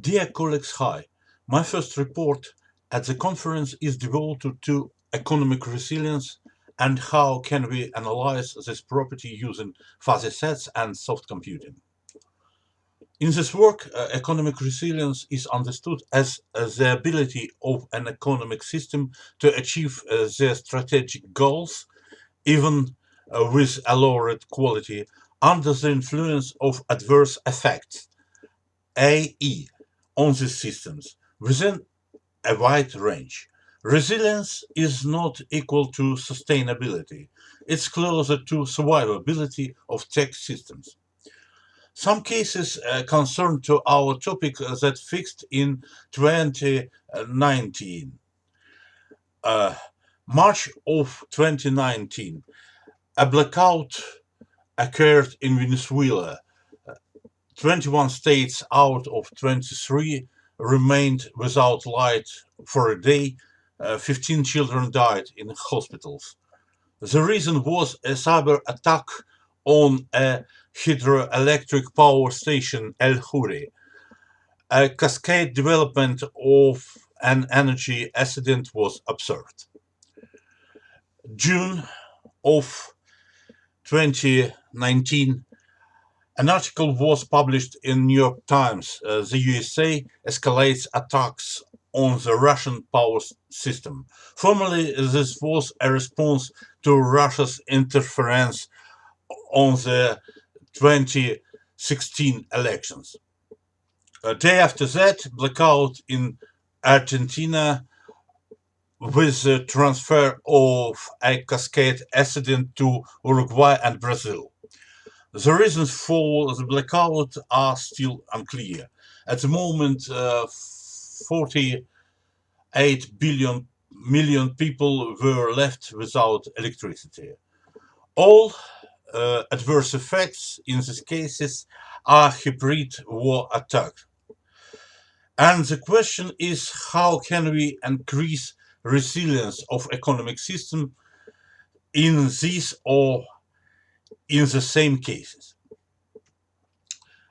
Dear colleagues, hi. My first report at the conference is devoted to economic resilience and how can we analyze this property using fuzzy sets and soft computing. In this work, economic resilience is understood as the ability of an economic system to achieve their strategic goals, even with a lowered quality, under the influence of adverse effects (AE) on these systems within a wide range. Resilience is not equal to sustainability. It's closer to survivability of tech systems. Some cases concern to our topic that fixed in 2019. Uh, March of 2019, a blackout occurred in Venezuela. 21 states out of 23 remained without light for a day. 15 children died in hospitals. The reason was a cyber attack on a hydroelectric power station, El Huri. A cascade development of an energy accident was observed. June of 2019, an article was published in New York Times. The USA escalates attacks on the Russian power system. Formally, this was a response to Russia's interference on the 2016 elections. A day after that, blackout in Argentina with the transfer of a cascade accident to Uruguay and Brazil. The reasons for the blackout are still unclear. At the moment, 48 million people were left without electricity. All adverse effects in these cases are hybrid war attacks. And the question is how can we increase resilience of economic system in these or in the same cases?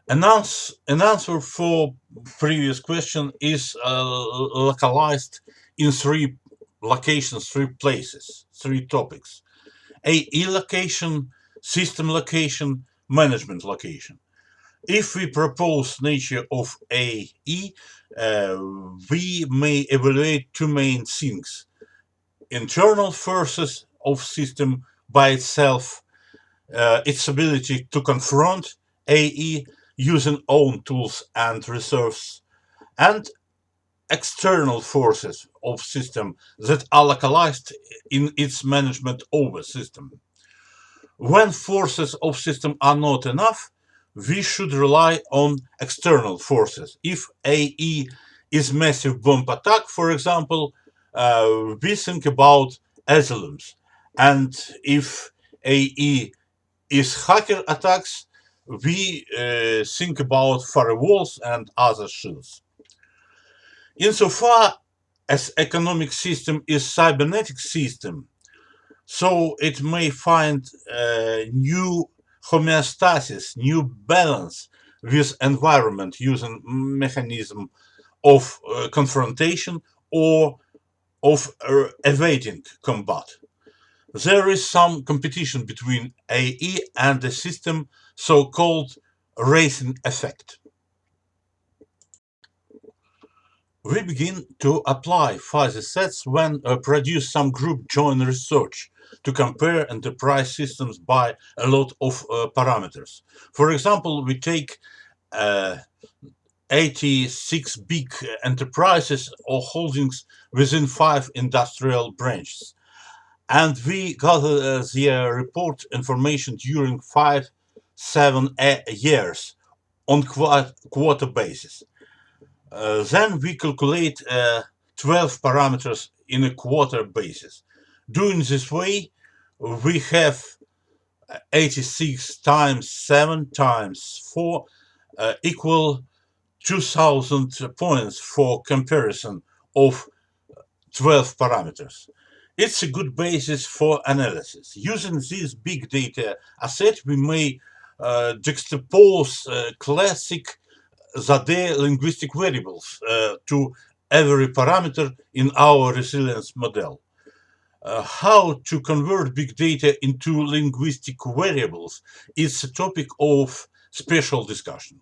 An answer for previous question is localized in three locations, three places, three topics: AE location, system location, management location. If we propose nature of AE, we may evaluate two main things: internal forces of system by itself, its ability to confront AE using own tools and resources, and external forces of system that are localized in its management over system. When forces of system are not enough, we should rely on external forces. If AE is massive bomb attack, for example, we think about asylums. And if AE is hacker attacks, we think about firewalls and other shields. Insofar as economic system is cybernetic system, so it may find new homeostasis, new balance with environment using mechanism of confrontation or of evading combat. There is some competition between AE and the system, so-called racing effect. We begin to apply fuzzy sets when produce some group joint research to compare enterprise systems by a lot of parameters. For example, we take uh, 86 big enterprises or holdings within 5 industrial branches, and we gather their report information during 5-7 years on quarter basis. Then we calculate 12 parameters in a quarter basis. Doing this way, we have 86 times 7 times 4 equal 2000 points for comparison of 12 parameters. It's a good basis for analysis. Using this big data asset, we may juxtapose classic their linguistic variables to every parameter in our resilience model. How to convert big data into linguistic variables is a topic of special discussion.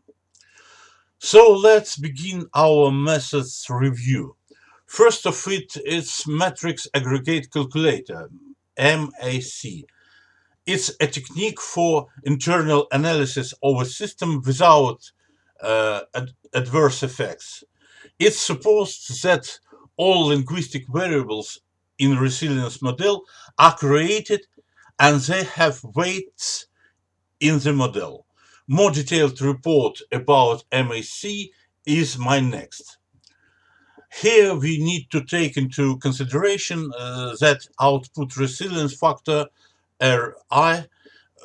So let's begin our methods review. First of it is Matrix Aggregate Calculator, MAC. It's a technique for internal analysis of a system without adverse effects. It's supposed that all linguistic variables in resilience model are created and they have weights in the model. More detailed report about MAC is my next. Here we need to take into consideration that output resilience factor Ri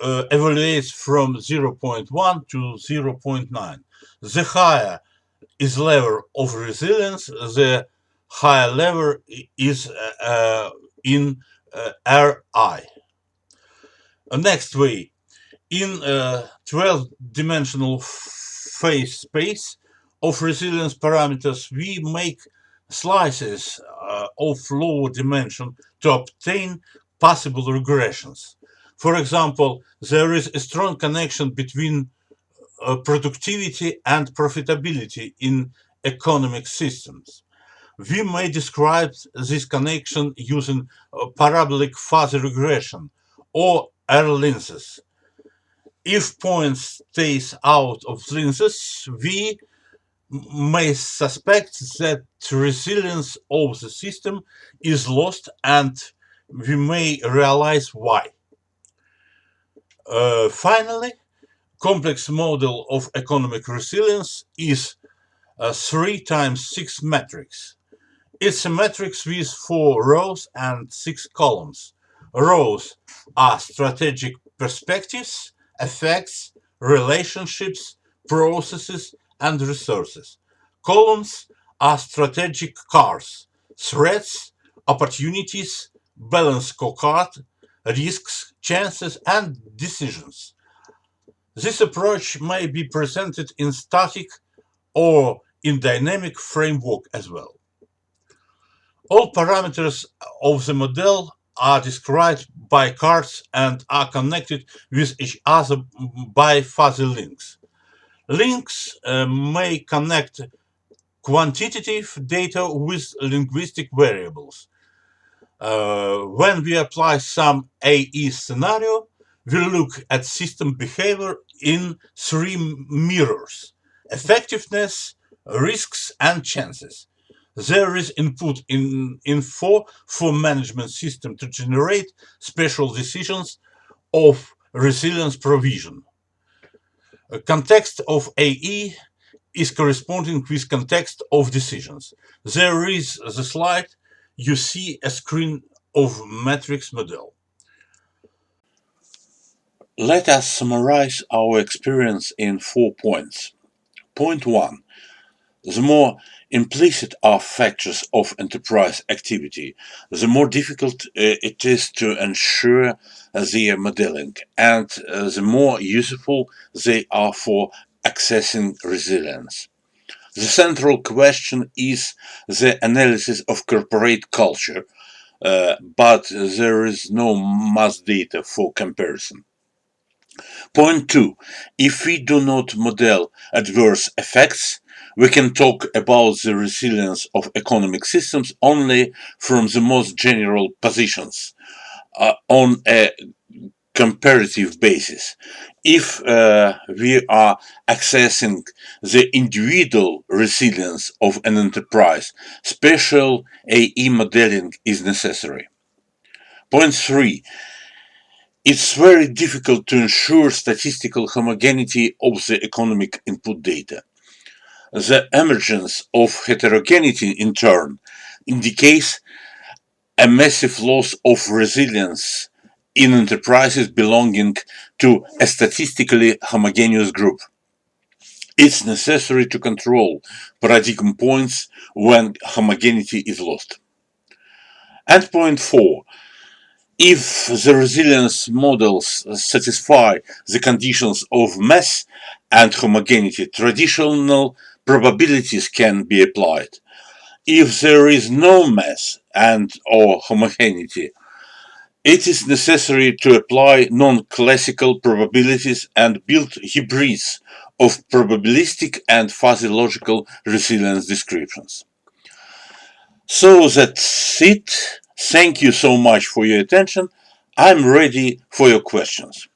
evaluates from 0.1 to 0.9. The higher is level of resilience, the higher level is in Ri. Next way, in a 12-dimensional phase space of resilience parameters, we make slices of lower dimension to obtain possible regressions. For example, there is a strong connection between productivity and profitability in economic systems. We may describe this connection using parabolic fuzzy regression or R-lenses. If point stays out of lenses, we may suspect that resilience of the system is lost and we may realize why. Finally, complex model of economic resilience is a 3 times 6 matrix. It's a matrix with 4 rows and 6 columns. Rows are strategic perspectives, effects, relationships, processes, and resources. Columns are strategic cars, threats, opportunities, balance scorecard, risks, chances, and decisions. This approach may be presented in static or in dynamic framework as well. All parameters of the model are described by cards and are connected with each other by fuzzy links. Links may connect quantitative data with linguistic variables. When we apply some AE scenario, we look at system behavior in 3 mirrors: effectiveness, risks, and chances. There is input in info for management system to generate special decisions of resilience provision. A context of AE is corresponding with context of decisions. There is the slide. You see a screen of matrix model. Let us summarize our experience in 4 points. Point 1. The more implicit are factors of enterprise activity, the more difficult it is to ensure their modeling, and the more useful they are for accessing resilience. The central question is the analysis of corporate culture, but there is no mass data for comparison. Point 2. If we do not model adverse effects, we can talk about the resilience of economic systems only from the most general positions, on a comparative basis. If we are accessing the individual resilience of an enterprise, special AE modeling is necessary. Point 3. It's very difficult to ensure statistical homogeneity of the economic input data. The emergence of heterogeneity, in turn, indicates a massive loss of resilience in enterprises belonging to a statistically homogeneous group. It's necessary to control paradigm points when homogeneity is lost. And point 4. If the resilience models satisfy the conditions of mass and homogeneity, traditional probabilities can be applied. If there is no mass and or homogeneity, it is necessary to apply non-classical probabilities and build hybrids of probabilistic and fuzzy logical resilience descriptions. So that's it. Thank you so much for your attention. I'm ready for your questions.